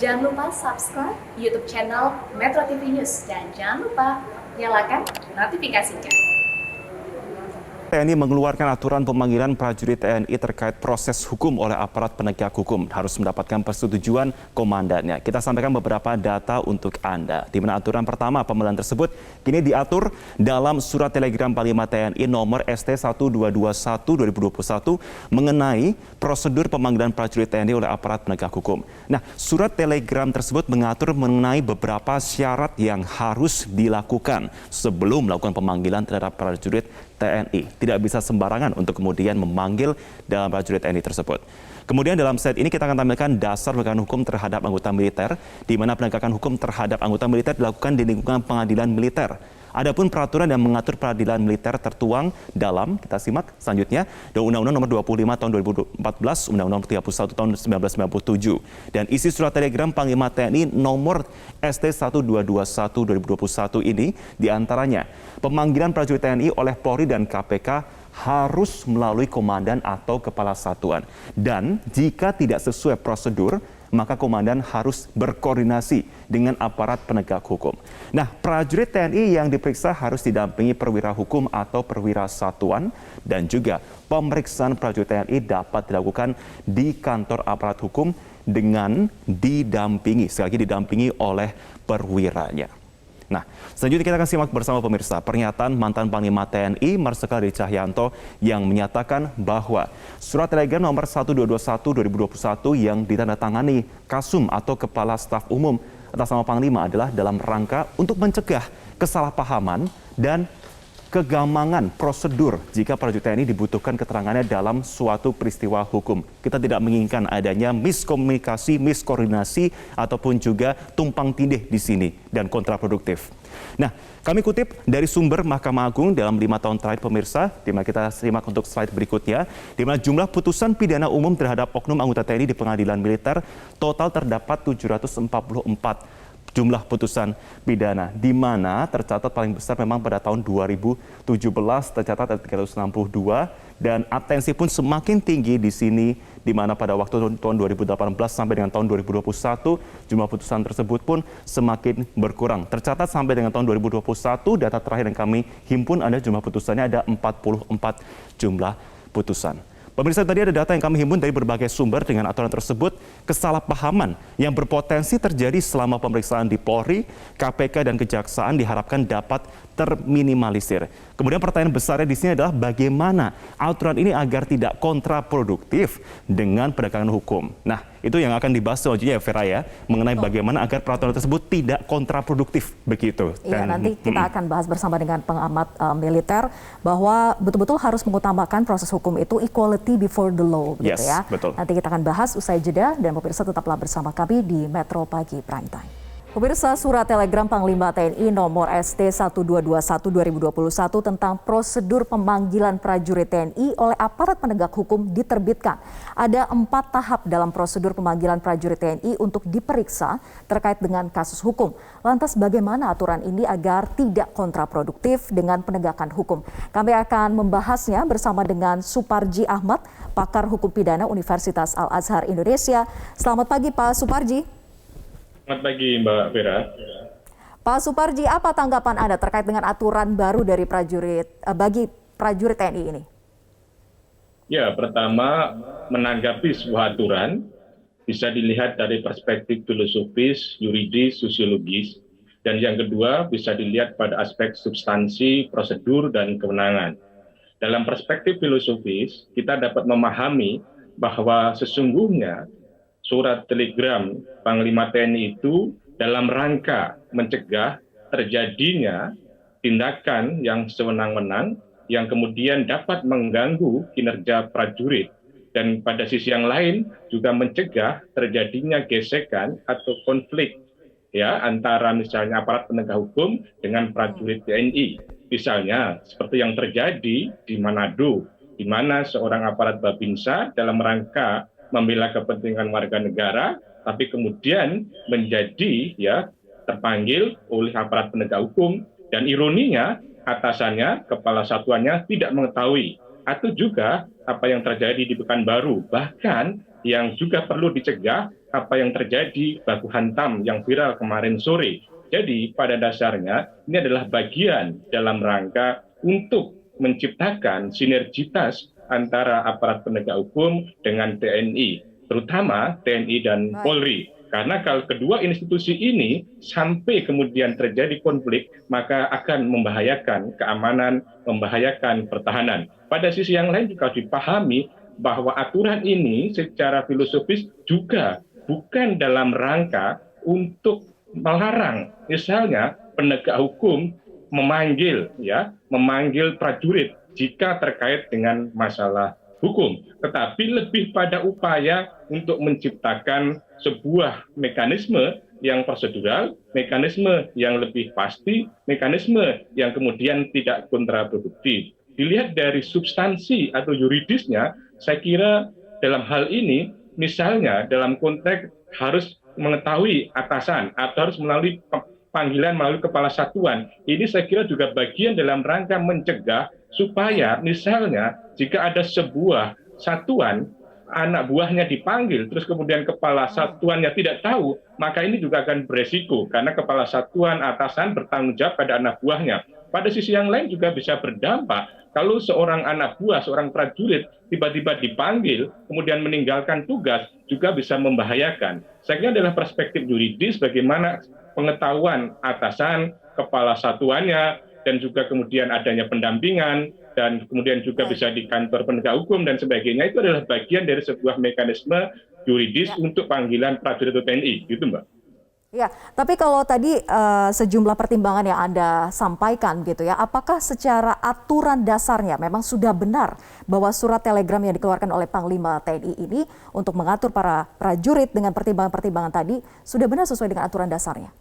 Jangan lupa subscribe YouTube channel Metro TV News dan jangan lupa nyalakan notifikasinya. TNI mengeluarkan aturan pemanggilan prajurit TNI terkait proses hukum oleh aparat penegak hukum harus mendapatkan persetujuan komandannya. Kita sampaikan beberapa data untuk Anda. Di mana aturan pertama pemanggilan tersebut kini diatur dalam surat telegram Panglima TNI nomor ST1221/2021 mengenai prosedur pemanggilan prajurit TNI oleh aparat penegak hukum. Nah, surat telegram tersebut mengatur mengenai beberapa syarat yang harus dilakukan sebelum melakukan pemanggilan terhadap prajurit TNI. Tidak bisa sembarangan untuk kemudian memanggil dalam prajurit TNI tersebut. Kemudian dalam set ini kita akan tampilkan dasar penegakan hukum terhadap anggota militer, di mana penegakan hukum terhadap anggota militer dilakukan di lingkungan pengadilan militer. Adapun peraturan yang mengatur peradilan militer tertuang dalam, kita simak selanjutnya, Undang-Undang Nomor 25 Tahun 2014, Undang-Undang 31 Tahun 1997. Dan isi surat telegram Panglima TNI nomor ST1221/2021 ini diantaranya pemanggilan prajurit TNI oleh Polri dan KPK harus melalui komandan atau kepala satuan. Dan jika tidak sesuai prosedur, maka komandan harus berkoordinasi dengan aparat penegak hukum. Nah, prajurit TNI yang diperiksa harus didampingi perwira hukum atau perwira satuan dan juga pemeriksaan prajurit TNI dapat dilakukan di kantor aparat hukum dengan didampingi, sekali lagi didampingi oleh perwiranya. Nah, selanjutnya kita akan simak bersama pemirsa pernyataan mantan Panglima TNI Marsikal Hadi Cahyanto yang menyatakan bahwa surat telegram nomor 1221/2021 yang ditandatangani Kasum atau Kepala Staf Umum atas nama Panglima adalah dalam rangka untuk mencegah kesalahpahaman dan kegamangan prosedur jika prajurit TNI dibutuhkan keterangannya dalam suatu peristiwa hukum. Kita tidak menginginkan adanya miskomunikasi, miskoordinasi, ataupun juga tumpang tindih di sini dan kontraproduktif. Nah, kami kutip dari sumber Mahkamah Agung dalam 5 tahun terakhir pemirsa, di mana kita simak untuk slide berikutnya, di mana jumlah putusan pidana umum terhadap oknum anggota TNI di pengadilan militer total terdapat 744 jumlah putusan pidana, di mana tercatat paling besar memang pada tahun 2017 tercatat ada 362 dan atensi pun semakin tinggi di sini, di mana pada waktu tahun 2018 sampai dengan tahun 2021 jumlah putusan tersebut pun semakin berkurang. Tercatat sampai dengan tahun 2021 data terakhir yang kami himpun ada jumlah putusannya ada 44 jumlah putusan. Pemirsa, tadi ada data yang kami himpun dari berbagai sumber dengan aturan tersebut, kesalahpahaman yang berpotensi terjadi selama pemeriksaan di Polri, KPK, dan Kejaksaan diharapkan dapat terminimalisir. Kemudian pertanyaan besarnya di sini adalah bagaimana aturan ini agar tidak kontraproduktif dengan penegakan hukum. Nah, itu yang akan dibahas selanjutnya ya Vera ya, mengenai bagaimana agar peraturan tersebut tidak kontraproduktif begitu. Iya, nanti kita akan bahas bersama dengan pengamat militer bahwa betul-betul harus mengutamakan proses hukum itu equality before the law, gitu yes, ya. Betul. Nanti kita akan bahas usai jeda dan pemirsa tetaplah bersama kami di Metro Pagi Prime Time. Pemirsa, surat telegram Panglima TNI nomor ST1221/2021 tentang prosedur pemanggilan prajurit TNI oleh aparat penegak hukum diterbitkan. Ada 4 tahap dalam prosedur pemanggilan prajurit TNI untuk diperiksa terkait dengan kasus hukum. Lantas bagaimana aturan ini agar tidak kontraproduktif dengan penegakan hukum? Kami akan membahasnya bersama dengan Suparji Ahmad, pakar hukum pidana Universitas Al-Azhar Indonesia. Selamat pagi Pak Suparji. Selamat pagi Mbak Vera. Pak Suparji, apa tanggapan Anda terkait dengan aturan baru dari bagi prajurit TNI ini? Ya, pertama menanggapi sebuah aturan bisa dilihat dari perspektif filosofis, yuridis, sosiologis, dan yang kedua bisa dilihat pada aspek substansi, prosedur, dan kewenangan. Dalam perspektif filosofis, kita dapat memahami bahwa sesungguhnya surat telegram Panglima TNI itu dalam rangka mencegah terjadinya tindakan yang sewenang-wenang yang kemudian dapat mengganggu kinerja prajurit dan pada sisi yang lain juga mencegah terjadinya gesekan atau konflik ya antara misalnya aparat penegak hukum dengan prajurit TNI. Misalnya seperti yang terjadi di Manado, di mana seorang aparat Babinsa dalam rangka membela kepentingan warga negara, tapi kemudian menjadi ya terpanggil oleh aparat penegak hukum dan ironinya atasannya, kepala satuannya tidak mengetahui. Atau juga apa yang terjadi di Pekanbaru, bahkan yang juga perlu dicegah apa yang terjadi baku hantam yang viral kemarin sore. Jadi pada dasarnya ini adalah bagian dalam rangka untuk menciptakan sinergitas antara aparat penegak hukum dengan TNI, terutama TNI dan Polri. Karena kalau kedua institusi ini sampai kemudian terjadi konflik, maka akan membahayakan keamanan, membahayakan pertahanan. Pada sisi yang lain juga dipahami bahwa aturan ini secara filosofis juga bukan dalam rangka untuk melarang, misalnya penegak hukum memanggil prajurit jika terkait dengan masalah hukum, tetapi lebih pada upaya untuk menciptakan sebuah mekanisme yang prosedural, mekanisme yang lebih pasti, mekanisme yang kemudian tidak kontraproduktif. Dilihat dari substansi atau yuridisnya, saya kira dalam hal ini, misalnya dalam konteks harus mengetahui atasan atau harus melalui panggilan melalui kepala satuan, ini saya kira juga bagian dalam rangka mencegah supaya misalnya jika ada sebuah satuan anak buahnya dipanggil terus kemudian kepala satuannya tidak tahu, maka ini juga akan beresiko karena kepala satuan atasan bertanggung jawab pada anak buahnya. Pada sisi yang lain juga bisa berdampak kalau seorang anak buah, seorang prajurit tiba-tiba dipanggil kemudian meninggalkan tugas, juga bisa membahayakan. Saya kira adalah perspektif yuridis bagaimana pengetahuan atasan, kepala satuannya, dan juga kemudian adanya pendampingan, dan kemudian juga bisa di kantor penegak hukum dan sebagainya, itu adalah bagian dari sebuah mekanisme yuridis untuk panggilan prajurit atau TNI, gitu Mbak. Ya, tapi kalau tadi sejumlah pertimbangan yang Anda sampaikan gitu ya, apakah secara aturan dasarnya memang sudah benar bahwa surat telegram yang dikeluarkan oleh Panglima TNI ini untuk mengatur para prajurit dengan pertimbangan-pertimbangan tadi sudah benar sesuai dengan aturan dasarnya?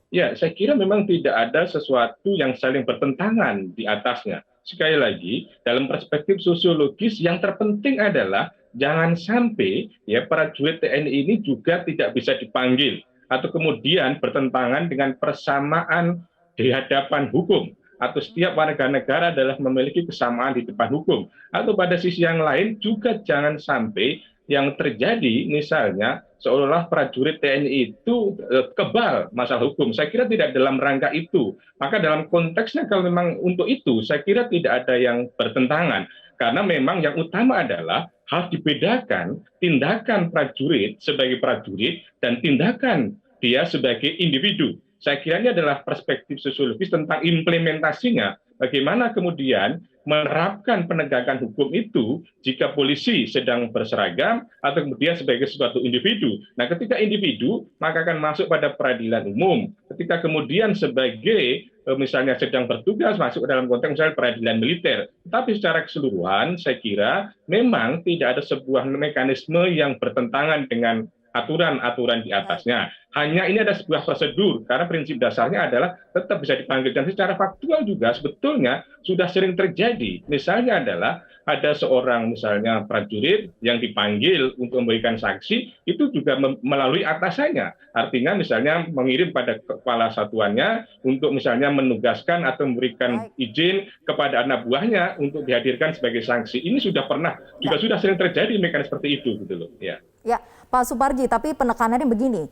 Ya, saya kira memang tidak ada sesuatu yang saling bertentangan di atasnya. Sekali lagi, dalam perspektif sosiologis yang terpenting adalah jangan sampai ya prajurit TNI ini juga tidak bisa dipanggil atau kemudian bertentangan dengan persamaan di hadapan hukum, atau setiap warga negara adalah memiliki kesamaan di depan hukum, atau pada sisi yang lain juga jangan sampai yang terjadi misalnya seolah-olah prajurit TNI itu kebal masalah hukum. Saya kira tidak dalam rangka itu. Maka dalam konteksnya kalau memang untuk itu, saya kira tidak ada yang bertentangan. Karena memang yang utama adalah harus dibedakan tindakan prajurit sebagai prajurit dan tindakan dia sebagai individu. Saya kira ini adalah perspektif sosiologis tentang implementasinya. Bagaimana kemudian menerapkan penegakan hukum itu jika polisi sedang berseragam atau kemudian sebagai suatu individu. Nah, ketika individu, maka akan masuk pada peradilan umum. Ketika kemudian sebagai misalnya sedang bertugas, masuk ke dalam konteks misalnya peradilan militer. Tapi secara keseluruhan, saya kira memang tidak ada sebuah mekanisme yang bertentangan dengan aturan-aturan di atasnya. Hanya ini ada sebuah prosedur, karena prinsip dasarnya adalah tetap bisa dipanggil. Dan secara faktual juga sebetulnya sudah sering terjadi. Misalnya adalah ada seorang misalnya prajurit yang dipanggil untuk memberikan saksi, itu juga melalui atasannya. Artinya misalnya mengirim pada kepala satuannya untuk misalnya menugaskan atau memberikan izin kepada anak buahnya untuk dihadirkan sebagai saksi. Ini sudah pernah, juga sudah sering terjadi mekanisme seperti itu, gitu loh. Ya. Ya, Pak Suparji, tapi penekanannya begini,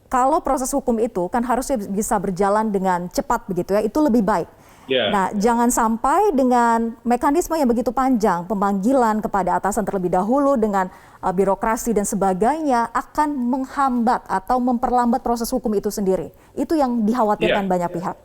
kalau proses hukum itu kan harusnya bisa berjalan dengan cepat begitu ya, itu lebih baik. Yeah. Nah, jangan sampai dengan mekanisme yang begitu panjang, pemanggilan kepada atasan terlebih dahulu dengan birokrasi dan sebagainya akan menghambat atau memperlambat proses hukum itu sendiri. Itu yang dikhawatirkan banyak pihak.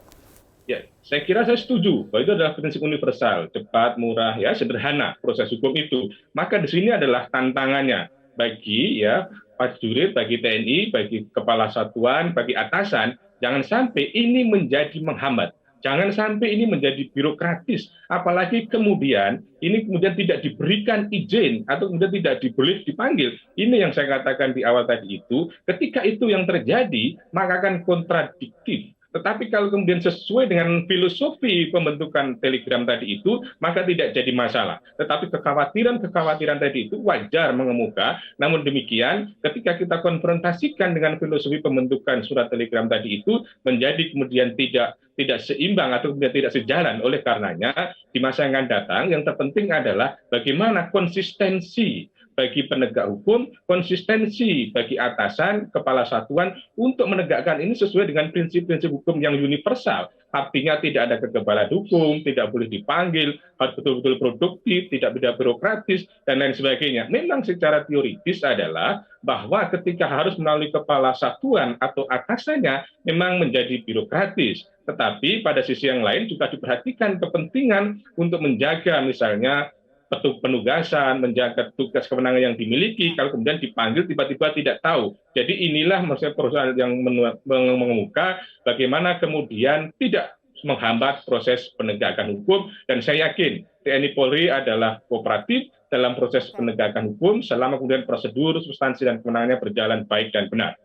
Ya, saya kira saya setuju bahwa itu adalah prinsip universal, cepat, murah, ya sederhana proses hukum itu. Maka di sini adalah tantangannya bagi ya prajurit, bagi TNI, bagi kepala satuan, bagi atasan, jangan sampai ini menjadi menghambat. Jangan sampai ini menjadi birokratis, apalagi kemudian ini kemudian tidak diberikan izin atau kemudian tidak boleh dipanggil. Ini yang saya katakan di awal tadi itu, ketika itu yang terjadi, maka akan kontradiktif. Tetapi kalau kemudian sesuai dengan filosofi pembentukan Telegram tadi itu, maka tidak jadi masalah. Tetapi kekhawatiran tadi itu wajar mengemuka, namun demikian ketika kita konfrontasikan dengan filosofi pembentukan surat Telegram tadi itu, menjadi kemudian tidak seimbang atau kemudian tidak sejalan. Oleh karenanya, di masa yang akan datang, yang terpenting adalah bagaimana konsistensi bagi penegak hukum, konsistensi bagi atasan, kepala satuan untuk menegakkan ini sesuai dengan prinsip-prinsip hukum yang universal. Artinya tidak ada kekebalan hukum, tidak boleh dipanggil, harus betul-betul produktif, tidak birokratis, dan lain sebagainya. Memang secara teoritis adalah bahwa ketika harus melalui kepala satuan atau atasannya memang menjadi birokratis. Tetapi pada sisi yang lain juga diperhatikan kepentingan untuk menjaga misalnya penugasan, menjaga tugas kewenangan yang dimiliki, kalau kemudian dipanggil tiba-tiba tidak tahu. Jadi inilah maksudnya persoalan yang mengemuka bagaimana kemudian tidak menghambat proses penegakan hukum, dan saya yakin TNI Polri adalah kooperatif dalam proses penegakan hukum selama kemudian prosedur, substansi, dan kewenangannya berjalan baik dan benar.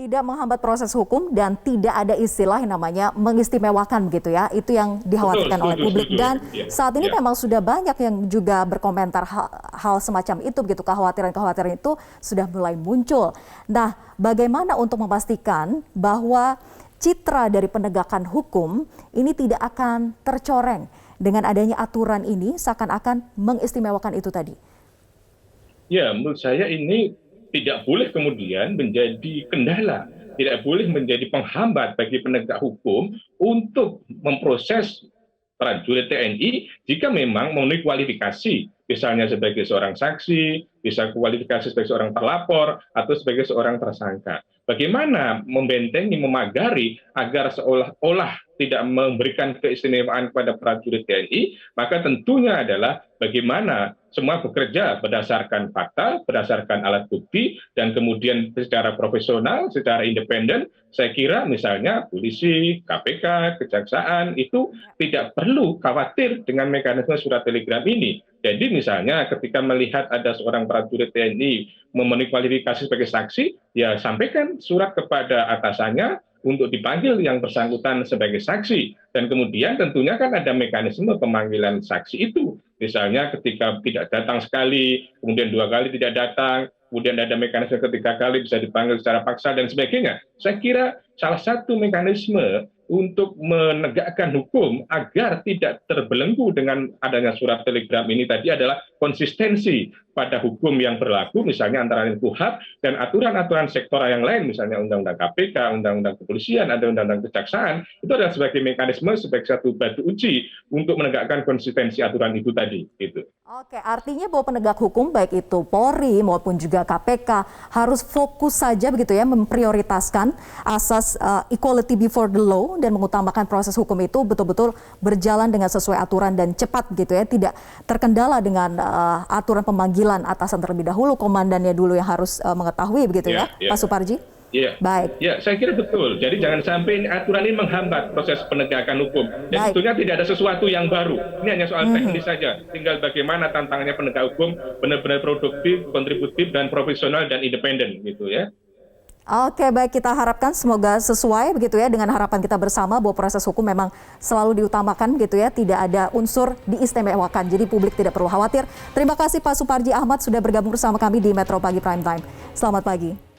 Tidak menghambat proses hukum dan tidak ada istilah yang namanya mengistimewakan begitu ya. Itu yang dikhawatirkan oleh publik. Dan saat ini memang sudah banyak yang juga berkomentar hal semacam itu begitu. Kekhawatiran-kekhawatiran itu sudah mulai muncul. Nah, bagaimana untuk memastikan bahwa citra dari penegakan hukum ini tidak akan tercoreng dengan adanya aturan ini seakan-akan mengistimewakan itu tadi? Ya, menurut saya ini tidak boleh kemudian menjadi kendala, tidak boleh menjadi penghambat bagi penegak hukum untuk memproses prajurit TNI jika memang memenuhi kualifikasi, misalnya sebagai seorang saksi, bisa kualifikasi sebagai seorang terlapor, atau sebagai seorang tersangka. Bagaimana membentengi, memagari agar seolah-olah tidak memberikan keistimewaan kepada prajurit TNI, maka tentunya adalah bagaimana semua bekerja berdasarkan fakta, berdasarkan alat bukti, dan kemudian secara profesional, secara independen. Saya kira misalnya polisi, KPK, kejaksaan itu tidak perlu khawatir dengan mekanisme surat telegram ini. Jadi misalnya ketika melihat ada seorang prajurit TNI memenuhi kualifikasi sebagai saksi, ya sampaikan surat kepada atasannya untuk dipanggil yang bersangkutan sebagai saksi. Dan kemudian tentunya kan ada mekanisme pemanggilan saksi itu. Misalnya ketika tidak datang sekali, kemudian 2 kali tidak datang, kemudian ada mekanisme ketiga kali bisa dipanggil secara paksa dan sebagainya. Saya kira salah satu mekanisme untuk menegakkan hukum agar tidak terbelenggu dengan adanya surat telegram ini tadi adalah konsistensi pada hukum yang berlaku, misalnya antara lain KUHP dan aturan-aturan sektoral yang lain, misalnya Undang-Undang KPK, Undang-Undang Kepolisian, ada Undang-Undang Kejaksaan, itu adalah sebagai mekanisme, sebagai satu batu uji untuk menegakkan konsistensi aturan itu tadi. Gitu. Oke, artinya bahwa penegak hukum baik itu Polri maupun juga KPK harus fokus saja begitu ya, memprioritaskan asas equality before the law dan mengutamakan proses hukum itu betul-betul berjalan dengan sesuai aturan dan cepat gitu ya, tidak terkendala dengan aturan pemanggilan atasan terlebih dahulu, komandannya dulu yang harus mengetahui begitu ya, Pak Suparji? Iya, baik. Ya, saya kira betul. Jadi jangan sampai aturan ini menghambat proses penegakan hukum. Dan tentunya tidak ada sesuatu yang baru. Ini hanya soal teknis saja. Tinggal bagaimana tantangannya penegak hukum benar-benar produktif, kontributif, dan profesional dan independen, gitu ya. Oke, baik, kita harapkan semoga sesuai begitu ya dengan harapan kita bersama bahwa proses hukum memang selalu diutamakan gitu ya, tidak ada unsur diistimewakan. Jadi publik tidak perlu khawatir. Terima kasih Pak Suparji Ahmad sudah bergabung bersama kami di Metro Pagi Prime Time. Selamat pagi.